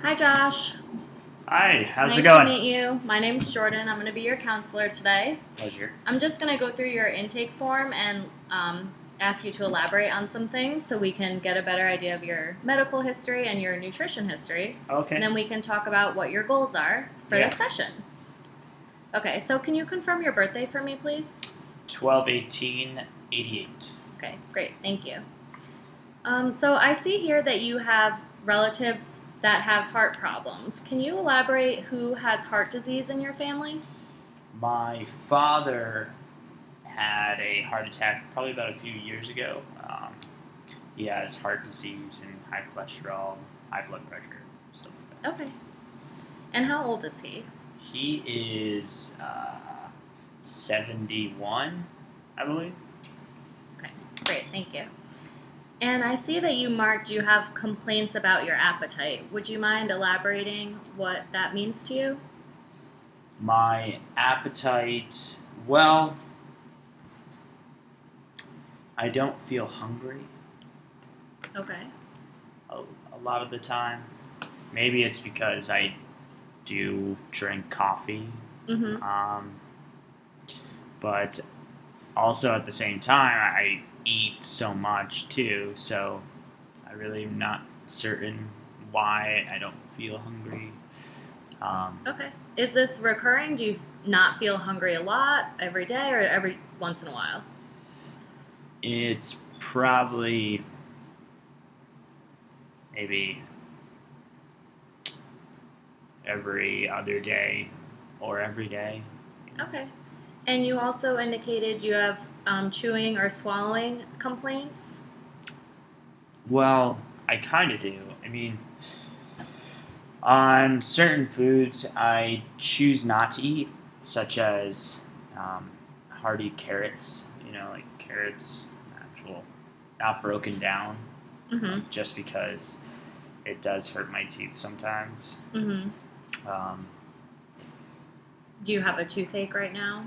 Hi, Josh. Hi, how's it Nice to going? meet you. My name's Jordan. I'm going to be your counselor today. Pleasure. I'm just going to go through your intake form and ask you to elaborate on some things so we can get a better idea of your medical history and your nutrition history. And Okay. then we can talk about what your goals are for Yeah. this session. Okay, so can you confirm your birthday for me, please? 12/18/88. Okay, great. Thank you. So I see here that you have relatives that have heart problems. Can you elaborate who has heart disease in your family? My father had a heart attack probably about a few years ago. He has heart disease and high cholesterol, high blood pressure, stuff like that. Okay. And how old is he? He is 71, I believe. Okay, great. Thank you. And I see that you marked you have complaints about your appetite. Would you mind elaborating what that means to you? My appetite, well, I don't feel hungry Okay. a lot of the time. Maybe it's because I do drink coffee, Mm-hmm. um, but also at the same time, I eat so much too, so I really am not certain why I don't feel hungry. Um, Okay. Is this recurring? Do you not feel hungry a lot every day or every once in a while? it's probably maybe every other day or every day. Okay. And you also indicated you have chewing or swallowing complaints. Well, I kind of do. I mean, on certain foods, I choose not to eat, such as hearty carrots. Like carrots, actual, not broken down, Mm-hmm. just because it does hurt my teeth sometimes. Mm-hmm. Um, Do you have a toothache right now?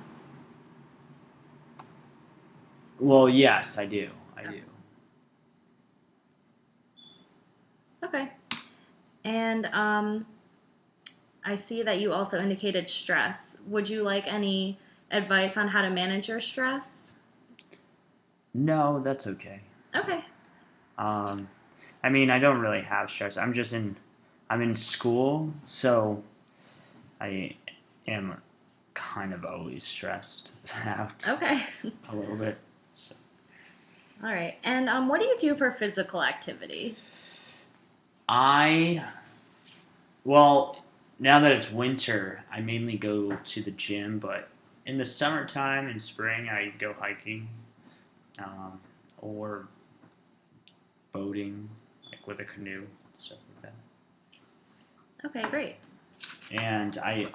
well, yes, I do. I do. Okay. And I see that you also indicated stress. Would you like any advice on how to manage your stress? No, that's okay. Okay. Um, I mean, I don't really have stress. I'm in school, so I am kind of always stressed out Okay. a little bit. So. All right. And what do you do for physical activity? I well, now that it's winter, I mainly go to the gym, but in the summertime and spring, I go hiking um, or boating, like with a canoe, stuff like Okay, great. that. And I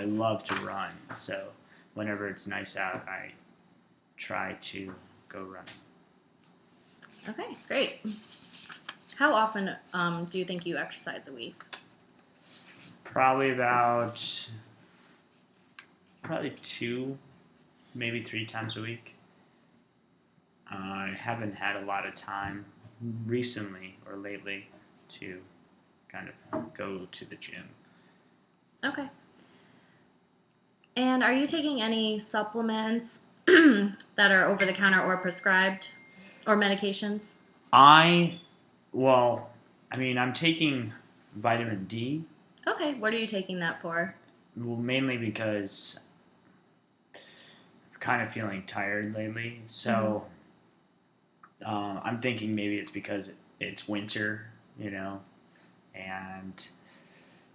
love to run, so whenever it's nice out, I try to go running. Okay, great. How often do you think you exercise a week? Probably probably two, maybe three times a week. I haven't had a lot of time recently or lately to kind of go to the gym. Okay. And are you taking any supplements that are over the counter or prescribed or medications? I, well, I mean, I'm taking vitamin D, Okay, what are you taking that for? well, mainly because I'm kind of feeling tired lately. So I'm thinking maybe it's because it's winter, and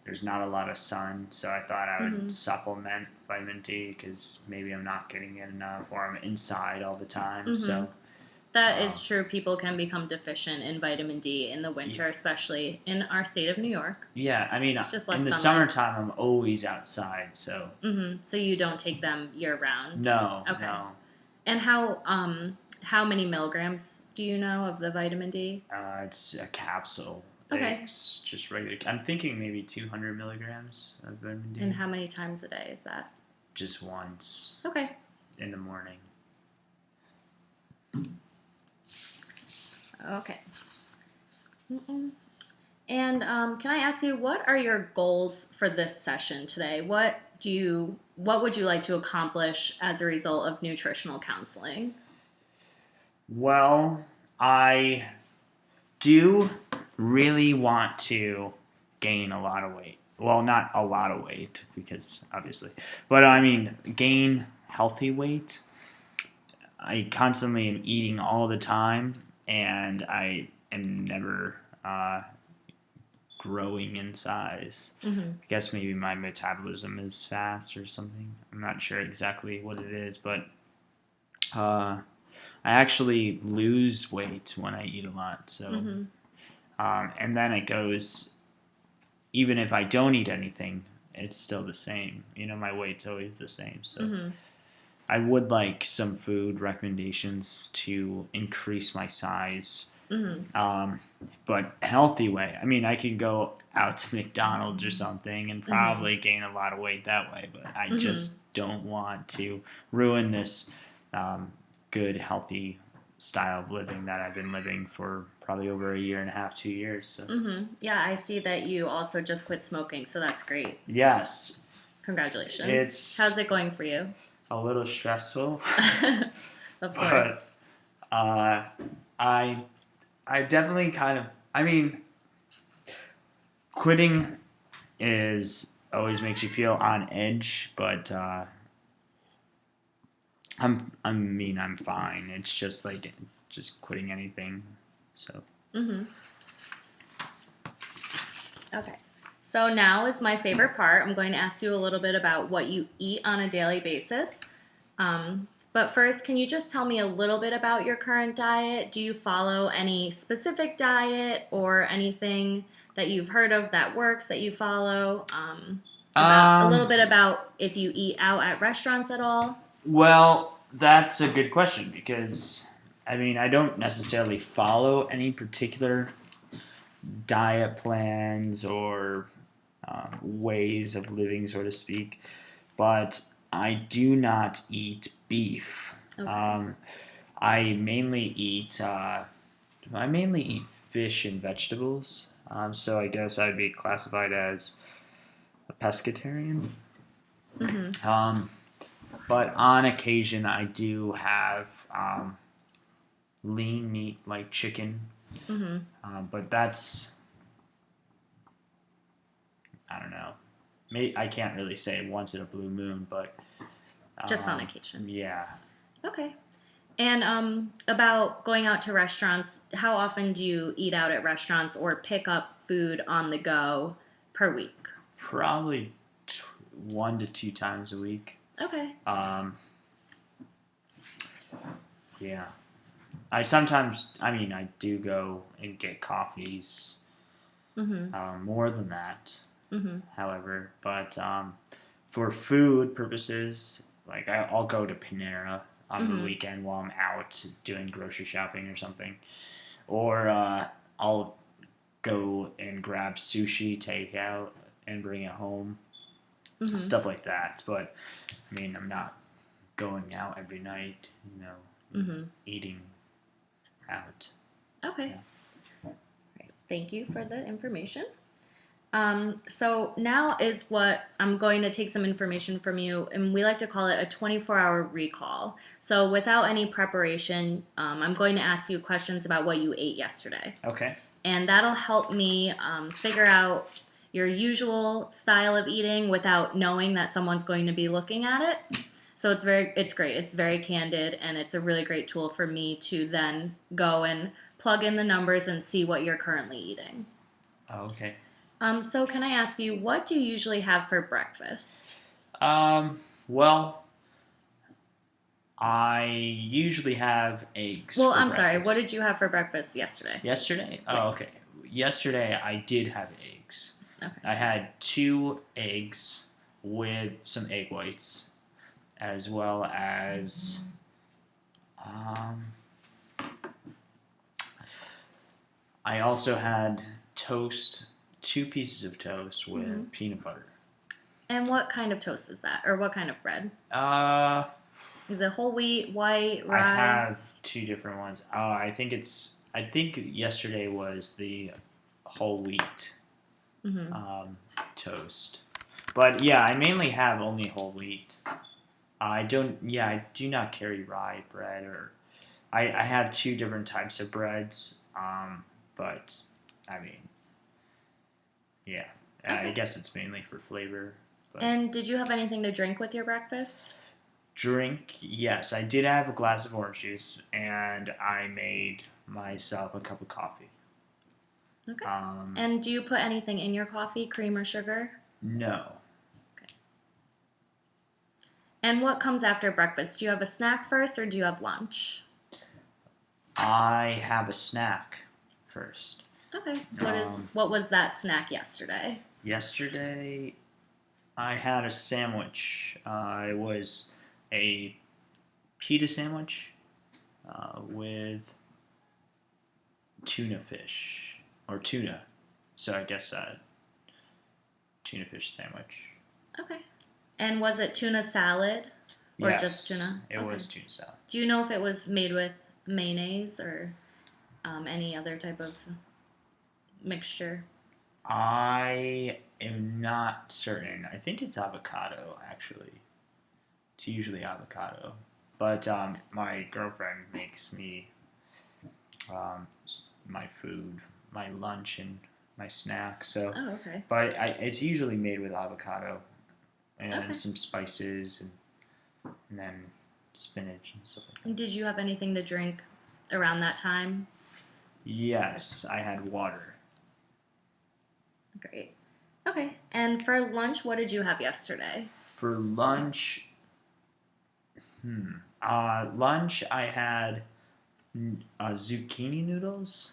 there's not a lot of sun, so I thought I would Mm-hmm. supplement vitamin D because maybe I'm not getting it enough, or I'm inside all the time. Mm-hmm. So, That um, is true. People can become deficient in vitamin D in the y- winter, especially in our state of New York. yeah, I mean, It's just in less the sunlight. summertime, I'm always outside. So, Mm-hmm. So you don't take them year round. no, Okay. no, And how many milligrams do you know of the vitamin D? it's a capsule. Okay. It's just regular. I'm thinking maybe 200 milligrams of vitamin D, And how many times a day is that? just once Okay. in the morning. Okay. Mm-mm. And can I ask you, what are your goals for this session today? What would you like to accomplish as a result of nutritional counseling? Well, I do really want to gain a lot of weight. Well, not a lot of weight, because obviously, but I mean, gain healthy weight. I constantly am eating all the time, and I am never growing in size. Mm-hmm. I guess maybe my metabolism is fast or something. I'm not sure exactly what it is, but I actually lose weight when I eat a lot. So, Mm-hmm. and then it goes. Even if I don't eat anything, it's still the same. My weight's always the same. So Mm-hmm. I would like some food recommendations to increase my size, Mm-hmm. but healthy way. I mean, I could go out to McDonald's or something and Mm-hmm. probably gain a lot of weight that way, but I Mm-hmm. just don't want to ruin this good, healthy style of living that I've been living for probably over a year and a half, 2 years. So. Mm-hmm. Yeah, I see that you also just quit smoking, so that's great. Yes, Congratulations. How's it's it going for you? a little stressful, Of but course. uh, I I definitely kind of. I mean, quitting is always makes you feel on edge, but I'm fine. It's just like just quitting anything. So Mm-hmm. Okay. So now is my favorite part. I'm going to ask you a little bit about what you eat on a daily basis. But first, can you just tell me a little bit about your current diet? Do you follow any specific diet or anything that you've heard of that works that you follow? About a little um, bit about if you eat out at restaurants at all. well, that's a good question because I mean I don't necessarily follow any particular diet plans or ways of living, so to speak. But I do not eat beef. Okay. Um, I mainly eat I mainly eat fish and vegetables. So I guess I'd be classified as a pescatarian. Mm-hmm. Um, but on occasion, I do have lean meat like chicken. Mm-hmm. But that's I don't know. Maybe I can't really say once in a blue moon, but Just on occasion. yeah. Okay. And about going out to restaurants, how often do you eat out at restaurants or pick up food on the go per week? Probably 1 to 2 times a week. Okay. Yeah. I do go and get coffees Mm-hmm. more than that, Mm-hmm. however. But for food purposes, like I'll go to Panera on the Mm-hmm. weekend while I'm out doing grocery shopping or something. Or I'll go and grab sushi takeout and bring it home. Mm-hmm. Stuff like that. But, I mean, I'm not going out every night, Mm-hmm. eating out. Okay. Yeah. Great. Thank you for the information. So now is what I'm going to take some information from you, and we like to call it a 24-hour recall. So without any preparation, I'm going to ask you questions about what you ate yesterday. Okay. And that'll help me figure out your usual style of eating without knowing that someone's going to be looking at it. So it's great. It's very candid, and it's a really great tool for me to then go and plug in the numbers and see what you're currently eating. Oh, okay. So can I ask you, what do you usually have for breakfast? Well, I usually have eggs Well, for I'm sorry. breakfast. What did you have for breakfast yesterday? Yesterday? Yes. Oh, okay. Yesterday I did have eggs. Okay. I had 2 eggs with some egg whites, as well as I also had toast, 2 pieces of toast with peanut butter. And what kind of toast is that? Or what kind of bread? Uh, Is it whole wheat, white, rye? I have 2 different ones. I think yesterday was the whole wheat Hmm. toast. But yeah, I mainly have only whole wheat. I don't. Yeah, I do not carry rye bread, or I have two different types of breads. But I mean, yeah, I Okay. guess it's mainly for flavor. But And did you have anything to drink with your breakfast? drink, yes, I did have a glass of orange juice, and I made myself a cup of coffee. Okay. Um, And do you put anything in your coffee, cream or sugar? no, Okay. And what comes after breakfast? Do you have a snack first or do you have lunch? I have a snack first. Okay. Um, What was that snack yesterday? Yesterday, I had a sandwich. It was a pita sandwich with tuna fish or tuna. So I guess tuna fish sandwich. Okay. And was it tuna salad or just Yes, tuna? it Okay. was tuna salad. Do you know if it was made with mayonnaise or any other type of mixture? I am not certain. I think it's avocado, actually. It's usually avocado. But my girlfriend makes me my food, my lunch, and my snack. So, Oh, okay. but it's usually made with avocado and Okay. some spices and then spinach and stuff like that. And did you have anything to drink around that time? Yes, I had water. Great. Okay. And for lunch, what did you have yesterday? For lunch, lunch I had zucchini noodles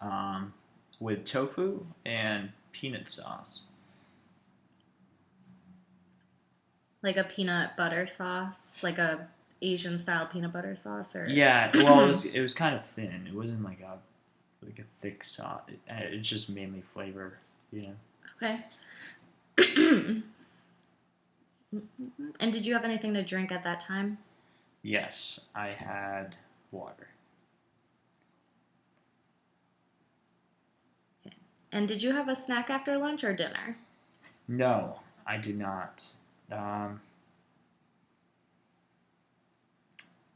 um, with tofu and peanut sauce. Like a peanut butter sauce, like a Asian style peanut butter sauce, or Yeah, well, it was kind of thin. It wasn't like a thick sauce. It's just mainly flavor, you know. okay. And did you have anything to drink at that time? Yes, I had water. Okay. And did you have a snack after lunch or dinner? No, I did not. Um,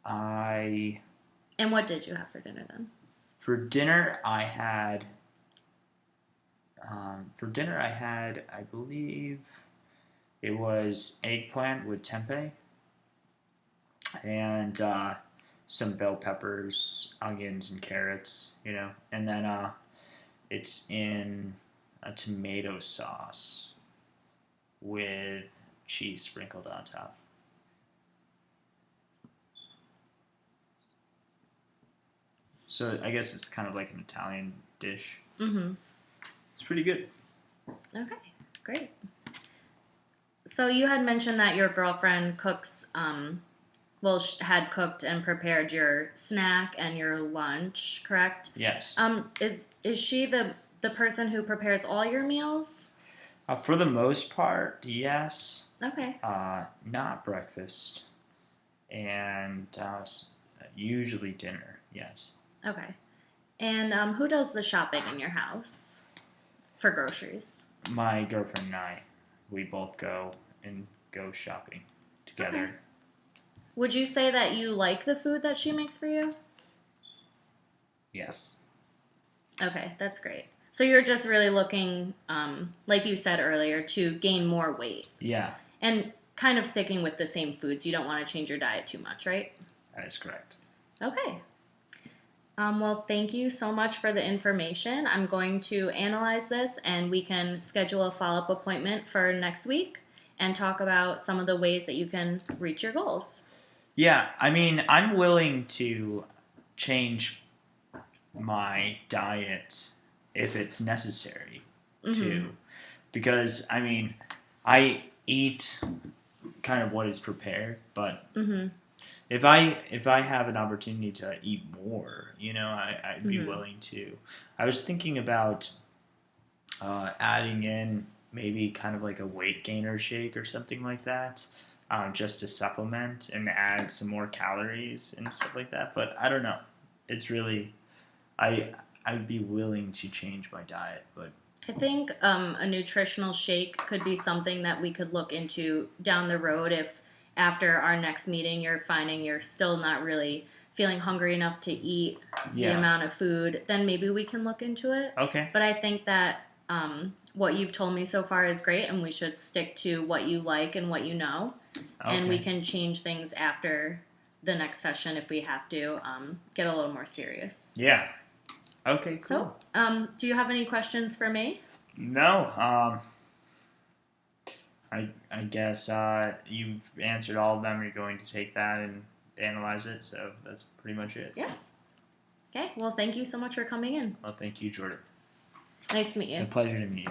I And what did you have for dinner then? for dinner I had I believe it was eggplant with tempeh and some bell peppers, onions, and carrots. You know, and then it's in a tomato sauce with cheese sprinkled on top. So I guess it's kind of like an Italian dish. Mm-hmm. It's pretty good. Okay, great. So you had mentioned that your girlfriend cooks, had cooked and prepared your snack and your lunch, correct? Yes. Is she the person who prepares all your meals? For the most part, yes. Okay. Not breakfast, and usually dinner. Yes. Okay. And who does the shopping in your house for groceries? My girlfriend and I, we both go shopping together. Okay. Would you say that you like the food that she makes for you? Yes. Okay, that's great. So you're just really looking, like you said earlier, to gain more weight Yeah, and kind of sticking with the same foods. You don't want to change your diet too much, right? that is correct. Okay. Well, thank you so much for the information. I'm going to analyze this and we can schedule a follow-up appointment for next week and talk about some of the ways that you can reach your goals. Yeah, I mean, I'm willing to change my diet if it's necessary to, because I mean, I eat kind of what is prepared, but Mm-hmm. if I have an opportunity to eat more, I'd be Mm-hmm. willing to. I was thinking about adding in maybe kind of like a weight gainer shake or something like that, just to supplement and add some more calories and stuff like that. But I don't know. It's really I I would be willing to change my diet, but I think a nutritional shake could be something that we could look into down the road if after our next meeting you're finding you're still not really feeling hungry enough to eat the yeah. amount of food, then maybe we can look into it. Okay. But I think that what you've told me so far is great, and we should stick to what you like and what you know. And we Okay. can change things after the next session if we have to get a little more serious. Yeah. Okay, cool. So, do you have any questions for me? No, I guess you've answered all of them. You're going to take that and analyze it, so that's pretty much it. Yes. Okay. Well, thank you so much for coming in. Well, thank you, Jordan. Nice to meet you. A pleasure to meet you.